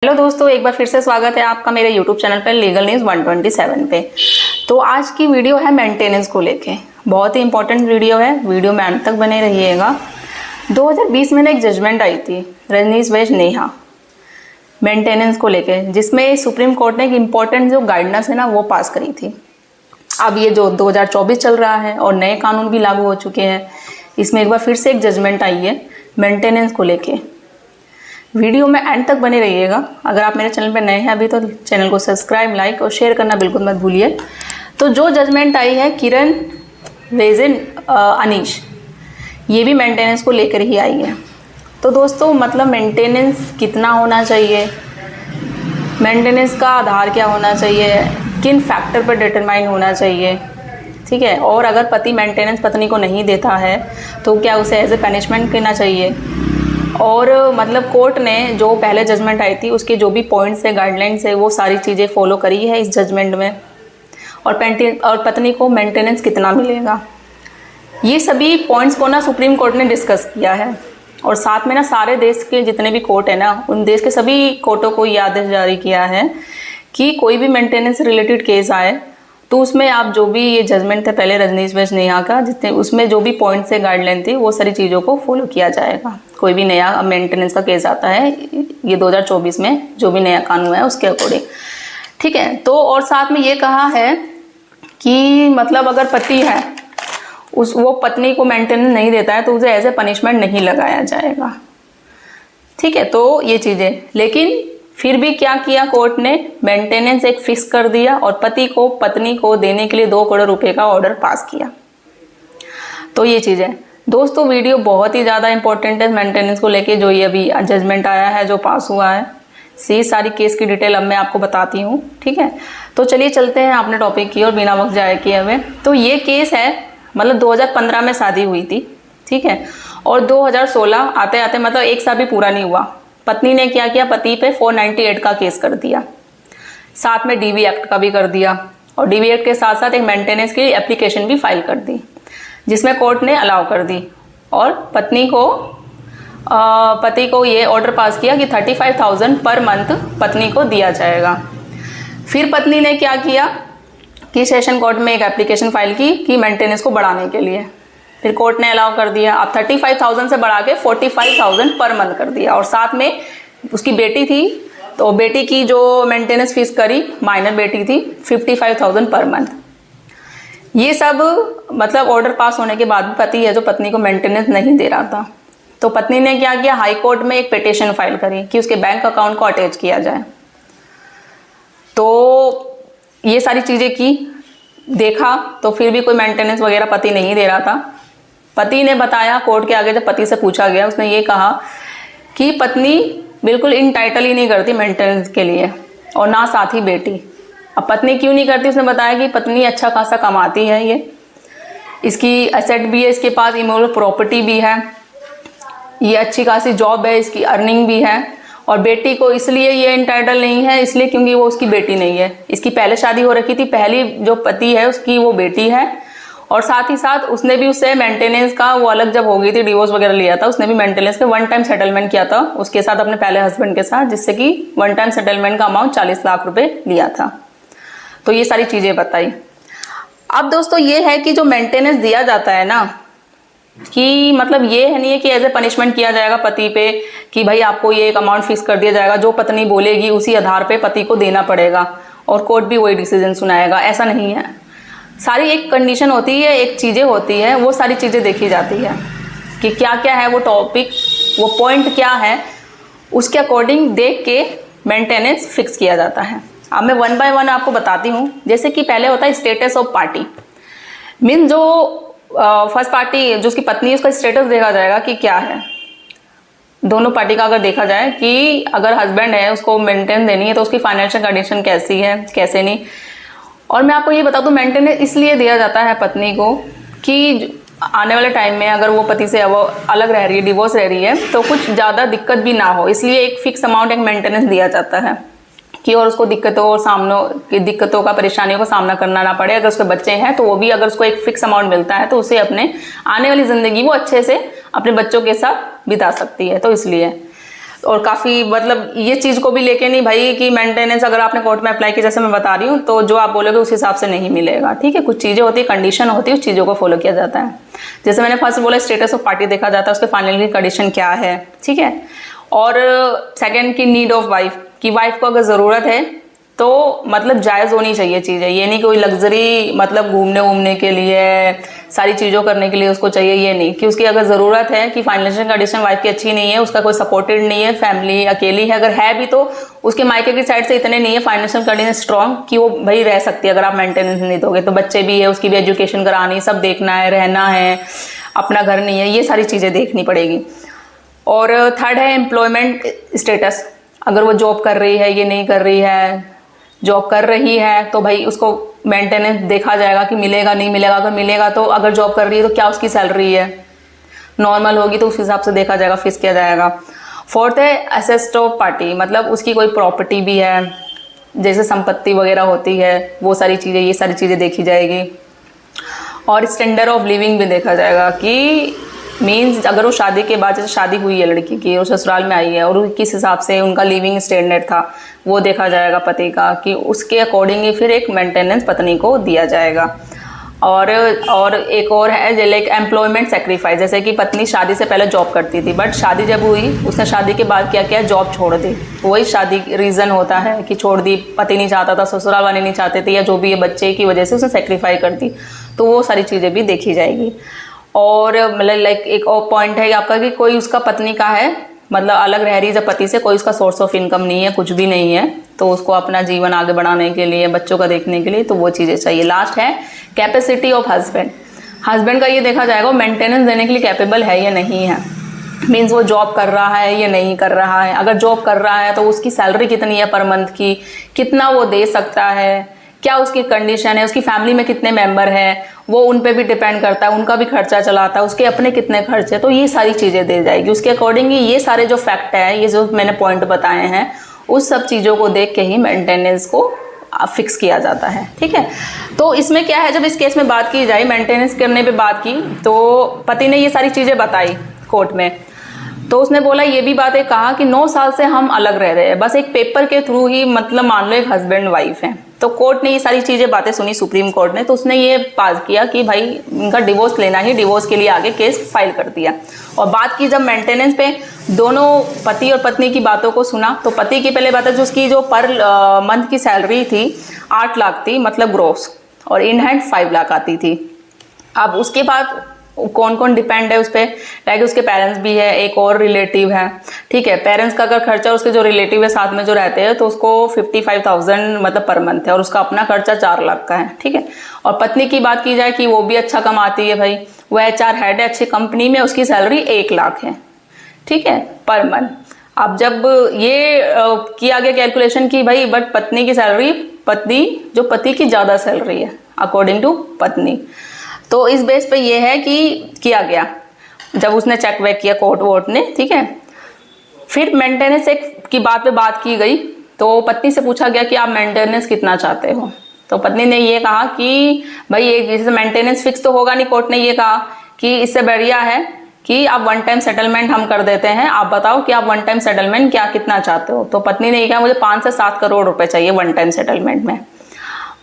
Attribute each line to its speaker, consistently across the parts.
Speaker 1: Hello दोस्तों, एक बार फिर से स्वागत है आपका मेरे यूट्यूब चैनल पर लीगल न्यूज़ 127 पे। तो आज की वीडियो है मेंटेनेंस को लेके। बहुत ही इंपॉर्टेंट वीडियो है, वीडियो में अंत तक बने रहिएगा। 2020 में एक जजमेंट आई थी रजनीश वैश नेहा मेंटेनेंस को लेके, जिसमें सुप्रीम कोर्ट ने एक इम्पॉर्टेंट जो गाइडेंस है ना वो पास करी थी। अब ये जो 2024 चल रहा है और नए कानून भी लागू हो चुके हैं, इसमें एक बार फिर से एक जजमेंट आई है मेंटेनेंस को लेके। वीडियो में एंड तक बने रहिएगा। अगर आप मेरे चैनल पर नए हैं अभी तो चैनल को सब्सक्राइब, लाइक और शेयर करना बिल्कुल मत भूलिए। तो जो जजमेंट आई है किरण वेजिन अनीश, ये भी मेंटेनेंस को लेकर ही आई है। तो दोस्तों मतलब मेंटेनेंस कितना होना चाहिए, मेंटेनेंस का आधार क्या होना चाहिए, किन फैक्टर पर डिटरमाइन होना चाहिए, ठीक है। और अगर पति मेंटेनेंस पत्नी को नहीं देता है तो क्या उसे एज ए पनिशमेंट करना चाहिए। और मतलब कोर्ट ने जो पहले जजमेंट आई थी उसके जो भी पॉइंट्स है, गाइडलाइंस है, वो सारी चीज़ें फॉलो करी है इस जजमेंट में। और पत्नी को मेंटेनेंस कितना मिलेगा, ये सभी पॉइंट्स को ना सुप्रीम कोर्ट ने डिस्कस किया है। और साथ में ना सारे देश के जितने भी कोर्ट है ना, उन देश के सभी कोर्टों को ये आदेश जारी किया है कि कोई भी मेंटेनेंस रिलेटेड केस आए तो उसमें आप जो भी ये जजमेंट थे पहले रजनीश वैश नेहा का, जितने उसमें जो भी पॉइंट्स से गाइडलाइन थी वो सारी चीज़ों को फॉलो किया जाएगा। कोई भी नया मेंटेनेंस का केस आता है ये 2024 में जो भी नया कानून है उसके अकॉर्डिंग, ठीक है। तो और साथ में ये कहा है कि मतलब अगर पति है वो पत्नी को मेंटेनेंस नहीं देता है तो उसे एज ए पनिशमेंट नहीं लगाया जाएगा, ठीक है। तो ये चीज़ें, लेकिन फिर भी क्या किया कोर्ट ने, मेंटेनेंस एक फिक्स कर दिया और पति को पत्नी को देने के लिए 2 करोड़ रुपए का ऑर्डर पास किया। तो ये चीज़ें दोस्तों, वीडियो बहुत ही ज़्यादा इंपॉर्टेंट है मेंटेनेंस को लेके। जो ये अभी जजमेंट आया है, जो पास हुआ है, सारी केस की डिटेल अब मैं आपको बताती हूँ, ठीक है। तो चलिए चलते हैं अपने टॉपिक की और बिना वक्त जाए किए हुए। तो ये केस है मतलब 2015 में शादी हुई थी, ठीक है। और 2016 आते आते मतलब 1 साल भी पूरा नहीं हुआ, पत्नी ने क्या किया, पति पे 498 का केस कर दिया, साथ में डीवी एक्ट का भी कर दिया। और डीवी एक्ट के साथ साथ एक मेंटेनेंस की एप्लीकेशन भी फाइल कर दी, जिसमें कोर्ट ने अलाउ कर दी। और पति को ये ऑर्डर पास किया कि 35,000 पर मंथ पत्नी को दिया जाएगा। फिर पत्नी ने क्या किया कि सेशन कोर्ट में एक एप्लीकेशन फाइल की कि मेंटेनेंस को बढ़ाने के लिए। फिर कोर्ट ने अलाउ कर दिया, अब 35,000 से बढ़ा के 45,000 पर मंथ कर दिया। और साथ में उसकी बेटी थी तो बेटी की जो मेंटेनेंस फीस करी, माइनर बेटी थी, 55,000 पर मंथ। ये सब मतलब ऑर्डर पास होने के बाद भी पति है जो पत्नी को मेंटेनेंस नहीं दे रहा था। तो पत्नी ने क्या किया, हाई कोर्ट में एक पिटीशन फाइल करी कि उसके बैंक अकाउंट को अटैच किया जाए। तो ये सारी चीज़ें की, देखा तो फिर भी कोई मेंटेनेंस वगैरह पति नहीं दे रहा था। पति ने बताया कोर्ट के आगे, जब पति से पूछा गया, उसने ये कहा कि पत्नी बिल्कुल इनटाइटल ही नहीं करती मेंटेनेंस के लिए, और ना साथ ही बेटी। अब पत्नी क्यों नहीं करती, उसने बताया कि पत्नी अच्छा खासा कमाती है, इसकी एसेट भी है, इसके पास इमोरल प्रॉपर्टी भी है, ये अच्छी खासी जॉब है, इसकी अर्निंग भी है। और बेटी को इसलिए ये इंटाइटल नहीं है, इसलिए क्योंकि वो उसकी बेटी नहीं है, इसकी पहले शादी हो रखी थी, पहली जो पति है उसकी वो बेटी है। और साथ ही साथ उसने भी उससे मेंटेनेंस का, वो अलग जब हो गई थी, डिवोर्स वगैरह लिया था, उसने भी मेंटेनेंस का 1 टाइम सेटलमेंट किया था उसके साथ, अपने पहले हस्बैंड के साथ, जिससे कि 1 टाइम सेटलमेंट का अमाउंट 40 लाख रुपए लिया था। तो ये सारी चीज़ें बताई। अब दोस्तों ये है कि जो मेंटेनेंस दिया जाता है ना, कि मतलब ये है नहीं है कि एज ए पनिशमेंट किया जाएगा पति पे कि भाई आपको ये एक अमाउंट फिक्स कर दिया जाएगा, जो पत्नी बोलेगी उसी आधार पे पति को देना पड़ेगा और कोर्ट भी वही डिसीजन सुनाएगा, ऐसा नहीं है। सारी एक कंडीशन होती है, एक चीज़ें होती है, वो सारी चीज़ें देखी जाती है कि क्या क्या है वो टॉपिक, वो पॉइंट क्या है, उसके अकॉर्डिंग देख के मेंटेनेंस फिक्स किया जाता है। अब मैं 1 बाय 1 आपको बताती हूँ। जैसे कि पहले होता है स्टेटस ऑफ पार्टी, मीन जो फर्स्ट पार्टी जो उसकी पत्नी है उसका स्टेटस देखा जाएगा कि क्या है। दोनों पार्टी का अगर देखा जाए कि अगर हस्बैंड है उसको मेंटेनेंस देनी है तो उसकी फाइनेंशियल कंडीशन कैसी है, कैसे नहीं। और मैं आपको ये बता दूं, मेंटेनेंस इसलिए दिया जाता है पत्नी को कि आने वाले टाइम में अगर वो पति से वो अलग रह रही है, डिवोर्स रह रही है, तो कुछ ज़्यादा दिक्कत भी ना हो, इसलिए एक फिक्स अमाउंट एक मेंटेनेंस दिया जाता है कि और उसको दिक्कतों का, परेशानियों का सामना करना ना पड़े। अगर उसके बच्चे हैं तो वो भी, अगर उसको एक फिक्स अमाउंट मिलता है तो उसे अपने आने वाली ज़िंदगी वो अच्छे से अपने बच्चों के साथ बिता सकती है। तो इसलिए और काफ़ी मतलब ये चीज़ को भी लेके नहीं भाई कि मेंटेनेंस अगर आपने कोर्ट में अप्लाई की, जैसे मैं बता रही हूँ, तो जो आप बोलोगे उस हिसाब से नहीं मिलेगा, ठीक है। कुछ चीज़ें होती है, कंडीशन होती है, उस चीज़ों को फॉलो किया जाता है। जैसे मैंने फर्स्ट बोला स्टेटस ऑफ पार्टी देखा जाता है, उसके फाइनल की कंडीशन क्या है, ठीक है। और सेकेंड की नीड ऑफ वाइफ, कि वाइफ को अगर ज़रूरत है तो मतलब जायज़ होनी चाहिए चीज़ें, ये नहीं कोई लग्जरी मतलब घूमने वूमने के लिए सारी चीज़ों करने के लिए उसको चाहिए, ये नहीं कि उसकी अगर ज़रूरत है कि फाइनेंशियल कंडीशन वाइफ की अच्छी नहीं है, उसका कोई सपोर्टेड नहीं है, फैमिली अकेली है, अगर है भी तो उसके मायके की साइड से इतने नहीं है फाइनेंशियल कंडीशन स्ट्रॉन्ग कि वो भाई रह सकती है। अगर आप मेंटेनेंस नहीं दोगे तो बच्चे भी है, उसकी भी एजुकेशन करानी, सब देखना है, रहना है, अपना घर नहीं है, ये सारी चीज़ें देखनी पड़ेगी। और थर्ड है एम्प्लॉयमेंट स्टेटस, अगर वो जॉब कर रही है, ये नहीं कर रही है, जॉब कर रही है तो भाई उसको मेंटेनेंस देखा जाएगा कि मिलेगा नहीं मिलेगा। अगर मिलेगा तो अगर जॉब कर रही है तो क्या उसकी सैलरी है, नॉर्मल होगी तो उस हिसाब से देखा जाएगा, फिक्स किया जाएगा। फोर्थ है असेस्ट ऑफ पार्टी, मतलब उसकी कोई प्रॉपर्टी भी है, जैसे संपत्ति वगैरह होती है, वो सारी चीज़ें, ये सारी चीज़ें देखी जाएगी। और स्टैंडर्ड ऑफ लिविंग भी देखा जाएगा कि मीन्स अगर वो शादी के बाद, जैसे शादी हुई है लड़की की और ससुराल में आई है और किस हिसाब से उनका लिविंग स्टैंडर्ड था वो देखा जाएगा पति का, कि उसके अकॉर्डिंग ही फिर एक मेंटेनेंस पत्नी को दिया जाएगा। और एक और है लाइक एम्प्लॉयमेंट सेक्रीफाइस, जैसे कि पत्नी शादी से पहले जॉब करती थी, बट शादी जब हुई उसने शादी के बाद क्या किया, जॉब छोड़ दी। वही शादी रीज़न होता है कि छोड़ दी, पति नहीं चाहता था, ससुराल वाले नहीं चाहते थे, या जो भी है बच्चे की वजह से उसने सेक्रीफाई कर दी, तो वो सारी चीज़ें भी देखी जाएगी। और मतलब लाइक एक और पॉइंट है आपका कि कोई उसका पत्नी का है, मतलब अलग रह रही है जब पति से, कोई उसका सोर्स ऑफ इनकम नहीं है, कुछ भी नहीं है, तो उसको अपना जीवन आगे बढ़ाने के लिए, बच्चों का देखने के लिए, तो वो चीज़ें चाहिए। लास्ट है कैपेसिटी ऑफ हस्बैंड, हस्बैंड का ये देखा जाएगा मेंटेनेंस देने के लिए कैपेबल है या नहीं है, मीन्स वो जॉब कर रहा है या नहीं कर रहा है। अगर जॉब कर रहा है तो उसकी सैलरी कितनी है पर मंथ की, कितना वो दे सकता है, क्या उसकी कंडीशन है, उसकी फैमिली में कितने मेंबर हैं, वो उन पे भी डिपेंड करता है, उनका भी खर्चा चलाता है, उसके अपने कितने खर्चे, तो ये सारी चीज़ें दे जाएगी उसके अकॉर्डिंग। ये सारे जो फैक्ट है, ये जो मैंने पॉइंट बताए हैं, उस सब चीज़ों को देख के ही मेंटेनेंस को फिक्स किया जाता है, ठीक है। तो इसमें क्या है, जब इस केस में बात की जाए, मेंटेनेंस करने पे बात की, तो पति ने ये सारी चीज़ें बताई कोर्ट में, तो उसने बोला ये भी बातें कहा कि 9 साल से हम अलग रह रहे हैं, बस एक पेपर के थ्रू ही, मतलब मान लो एक हस्बैंड वाइफ है। तो कोर्ट ने ये सारी चीज़ें बातें सुनी, सुप्रीम कोर्ट ने, तो उसने ये पास किया कि भाई इनका डिवोर्स लेना ही, डिवोर्स के लिए आगे केस फाइल कर दिया। और बात की जब मेंटेनेंस पे, दोनों पति और पत्नी की बातों को सुना, तो पति की पहले बात है जो उसकी जो पर मंथ की सैलरी थी 8 लाख थी, मतलब ग्रोस, और इन हैंड 5 लाख आती थी। अब उसके बाद कौन कौन डिपेंड है उस पर, लाइक उसके पेरेंट्स भी है, एक और रिलेटिव है, ठीक है। पेरेंट्स का अगर खर्चा, उसके जो रिलेटिव है साथ में जो रहते हैं, तो उसको 55,000 मतलब पर मंथ है, और उसका अपना खर्चा 4 लाख का है, ठीक है। और पत्नी की बात की जाए कि वो भी अच्छा कमाती है भाई, वो HR हेड है अच्छी कंपनी में, उसकी सैलरी 1 लाख है, ठीक है, पर मंथ। अब जब ये किया गया कैलकुलेशन की भाई, बट पत्नी की सैलरी, पति की ज़्यादा सैलरी है अकॉर्डिंग टू पत्नी, तो इस बेस पे ये है कि किया गया, जब उसने चेक वेक किया कोर्ट वोट ने, ठीक है। फिर मेंटेनेंस एक की बात पे बात की गई, तो पत्नी से पूछा गया कि आप मेंटेनेंस कितना चाहते हो, तो पत्नी ने ये कहा कि भाई ये जैसे मेंटेनेंस फिक्स तो होगा नहीं, कोर्ट ने ये कहा कि इससे बढ़िया है कि आप 1 टाइम सेटलमेंट हम कर देते हैं, आप बताओ कि आप 1 टाइम सेटलमेंट क्या कितना चाहते हो। तो पत्नी ने ये कहा मुझे 5 से 7 करोड़ रुपए चाहिए 1 टाइम सेटलमेंट में।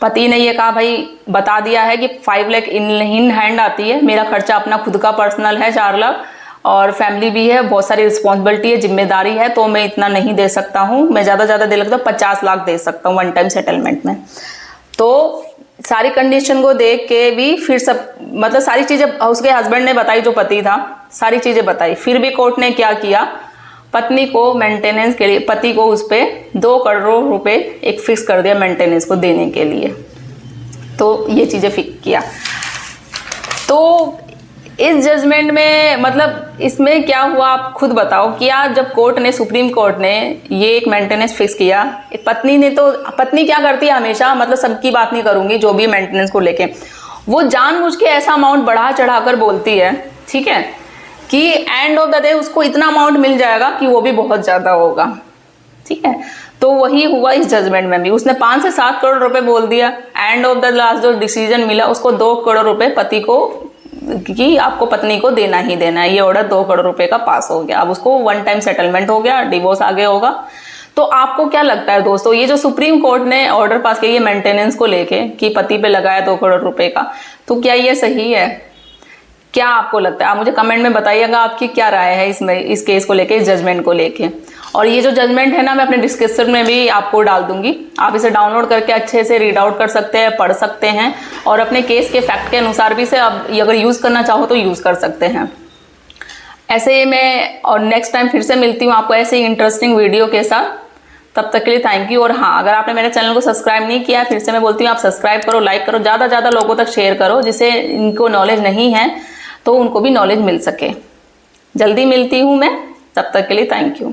Speaker 1: पति ने ये कहा भाई बता दिया है कि 5 लाख इन हैंड आती है, मेरा खर्चा अपना खुद का पर्सनल है 4 लाख, और फैमिली भी है, बहुत सारी रिस्पॉन्सिबिलिटी है, जिम्मेदारी है, तो मैं इतना नहीं दे सकता हूँ, मैं ज़्यादा दे लगता हूँ 50 लाख दे सकता हूँ 1 टाइम सेटलमेंट में। तो सारी कंडीशन को देख के भी फिर सब, मतलब सारी चीज़ें उसके हस्बैंड ने बताई, जो पति था सारी चीज़ें बताई, फिर भी कोर्ट ने क्या किया, पत्नी को मेंटेनेंस के लिए, पति को उस पर 2 करोड़ रुपए एक फिक्स कर दिया मेंटेनेंस को देने के लिए। तो ये चीज़ें फिक्स किया। तो इस जजमेंट में मतलब इसमें क्या हुआ आप खुद बताओ कि यार जब कोर्ट ने, सुप्रीम कोर्ट ने ये एक मेंटेनेंस फिक्स किया, पत्नी ने, तो पत्नी क्या करती है हमेशा, मतलब सबकी बात नहीं करूंगी, जो भी मेंटेनेंस को लेके, वो जानबूझ के ऐसा अमाउंट बढ़ा चढ़ा कर बोलती है, ठीक है, कि एंड ऑफ द डे उसको इतना अमाउंट मिल जाएगा कि वो भी बहुत ज़्यादा होगा, ठीक है। तो वही हुआ इस जजमेंट में भी, उसने 5 से 7 करोड़ रुपए बोल दिया, एंड ऑफ द लास्ट जो डिसीजन मिला उसको 2 करोड़ रुपए पति को कि आपको पत्नी को देना ही देना है। ये ऑर्डर 2 करोड़ रुपए का पास हो गया, अब उसको 1 टाइम सेटलमेंट हो गया, डिवोर्स आगे होगा। तो आपको क्या लगता है दोस्तों, ये जो सुप्रीम कोर्ट ने ऑर्डर पास किया ये मेंटेनेंस को लेके कि पति पे लगाया 2 करोड़ रुपए का, तो क्या ये सही है? क्या आपको लगता है? आप मुझे कमेंट में बताइएगा आपकी क्या राय है इसमें, इस केस को लेके, इस जजमेंट को लेके। और ये जो जजमेंट है ना, मैं अपने डिस्क्रिप्शन में भी आपको डाल दूंगी, आप इसे डाउनलोड करके अच्छे से रीड आउट कर सकते हैं, पढ़ सकते हैं, और अपने केस के फैक्ट के अनुसार भी इसे अब अगर यूज़ करना चाहो तो यूज़ कर सकते हैं। ऐसे मैं और नेक्स्ट टाइम फिर से मिलती हूँ आपको ऐसे ही इंटरेस्टिंग वीडियो के साथ। तब तक के लिए थैंक यू। और हाँ, अगर आपने मेरे चैनल को सब्सक्राइब नहीं किया, फिर से मैं बोलती हूँ आप सब्सक्राइब करो, लाइक करो, ज़्यादा से ज़्यादा लोगों तक शेयर करो, जिससे इनको नॉलेज नहीं है तो उनको भी नॉलेज मिल सके। जल्दी मिलती हूँ मैं, तब तक के लिए थैंक यू।